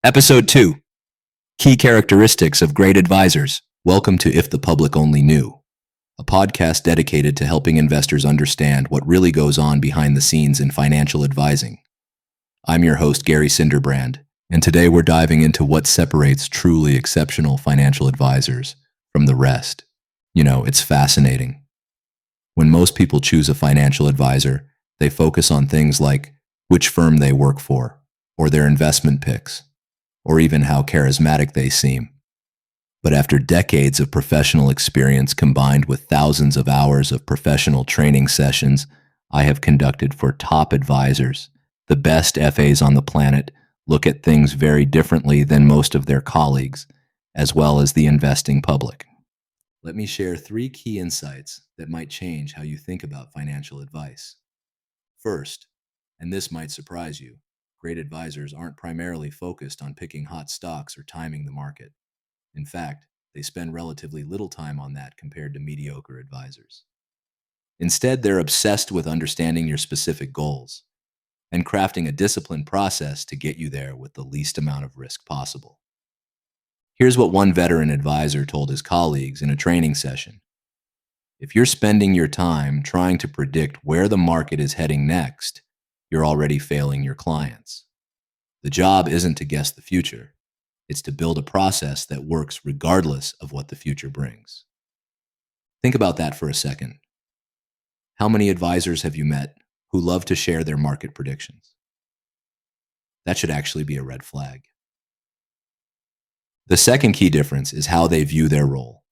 Episode 2 Key Characteristics of Great Advisors. Welcome to If the Public Only Knew, a podcast dedicated to helping investors understand what really goes on behind the scenes in financial advising. I'm your host, Gary Cinderbrand, and today we're diving into what separates truly exceptional financial advisors from the rest. You know, it's fascinating. When most people choose a financial advisor, they focus on things like which firm they work for, or their investment picks, or even how charismatic they seem. But after decades of professional experience combined with thousands of hours of professional training sessions I have conducted for top advisors, the best FAs on the planet look at things very differently than most of their colleagues, as well as the investing public. Let me share 3 key insights that might change how you think about financial advice. First, and this might surprise you, great advisors aren't primarily focused on picking hot stocks or timing the market. In fact, they spend relatively little time on that compared to mediocre advisors. Instead, they're obsessed with understanding your specific goals and crafting a disciplined process to get you there with the least amount of risk possible. Here's what one veteran advisor told his colleagues in a training session. If you're spending your time trying to predict where the market is heading next, you're already failing your clients. The job isn't to guess the future. It's to build a process that works regardless of what the future brings. Think about that for a second. How many advisors have you met who love to share their market predictions? That should actually be a red flag. The second key difference is how they view their role.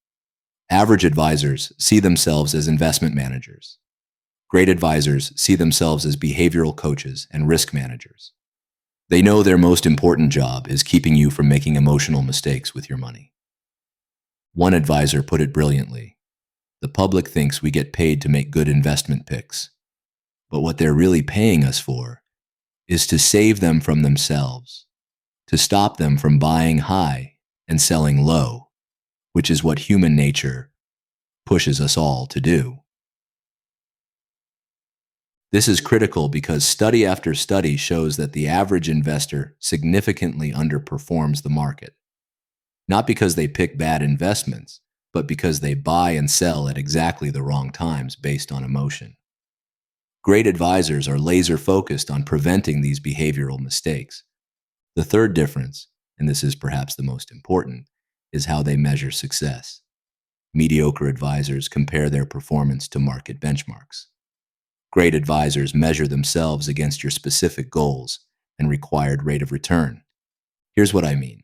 Average advisors see themselves as investment managers. Great advisors see themselves as behavioral coaches and risk managers. They know their most important job is keeping you from making emotional mistakes with your money. One advisor put it brilliantly. The public thinks we get paid to make good investment picks, but what they're really paying us for is to save them from themselves, to stop them from buying high and selling low, which is what human nature pushes us all to do. This is critical because study after study shows that the average investor significantly underperforms the market, not because they pick bad investments, but because they buy and sell at exactly the wrong times based on emotion. Great advisors are laser focused on preventing these behavioral mistakes. The third difference, and this is perhaps the most important, is how they measure success. Mediocre advisors compare their performance to market benchmarks. Great advisors measure themselves against your specific goals and required rate of return. Here's what I mean.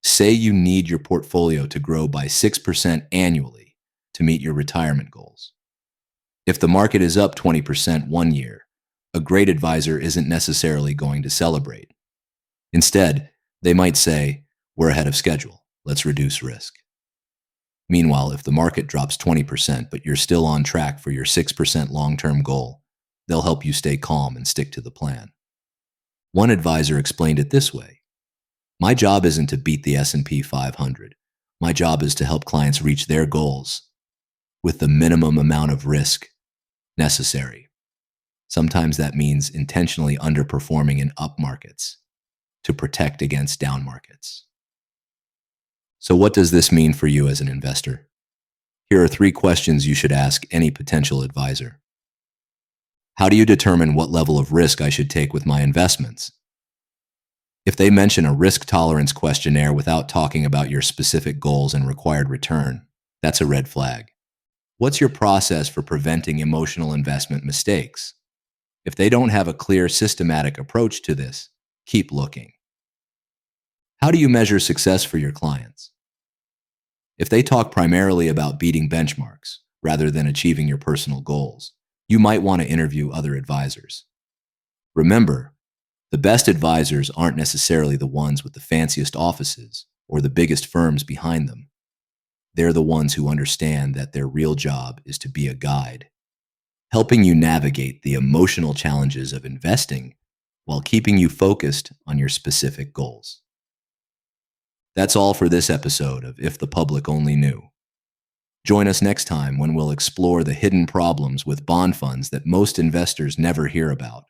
Say you need your portfolio to grow by 6% annually to meet your retirement goals. If the market is up 20% one year, a great advisor isn't necessarily going to celebrate. Instead, they might say, "We're ahead of schedule. Let's reduce risk." Meanwhile, if the market drops 20%, but you're still on track for your 6% long-term goal, they'll help you stay calm and stick to the plan. One advisor explained it this way. My job isn't to beat the S&P 500. My job is to help clients reach their goals with the minimum amount of risk necessary. Sometimes that means intentionally underperforming in up markets to protect against down markets. So what does this mean for you as an investor? Here are 3 questions you should ask any potential advisor. How do you determine what level of risk I should take with my investments? If they mention a risk tolerance questionnaire without talking about your specific goals and required return, that's a red flag. What's your process for preventing emotional investment mistakes? If they don't have a clear, systematic approach to this, keep looking. How do you measure success for your clients? If they talk primarily about beating benchmarks rather than achieving your personal goals, you might want to interview other advisors. Remember, the best advisors aren't necessarily the ones with the fanciest offices or the biggest firms behind them. They're the ones who understand that their real job is to be a guide, helping you navigate the emotional challenges of investing while keeping you focused on your specific goals. That's all for this episode of If the Public Only Knew. Join us next time when we'll explore the hidden problems with bond funds that most investors never hear about.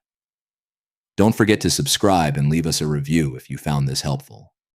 Don't forget to subscribe and leave us a review if you found this helpful.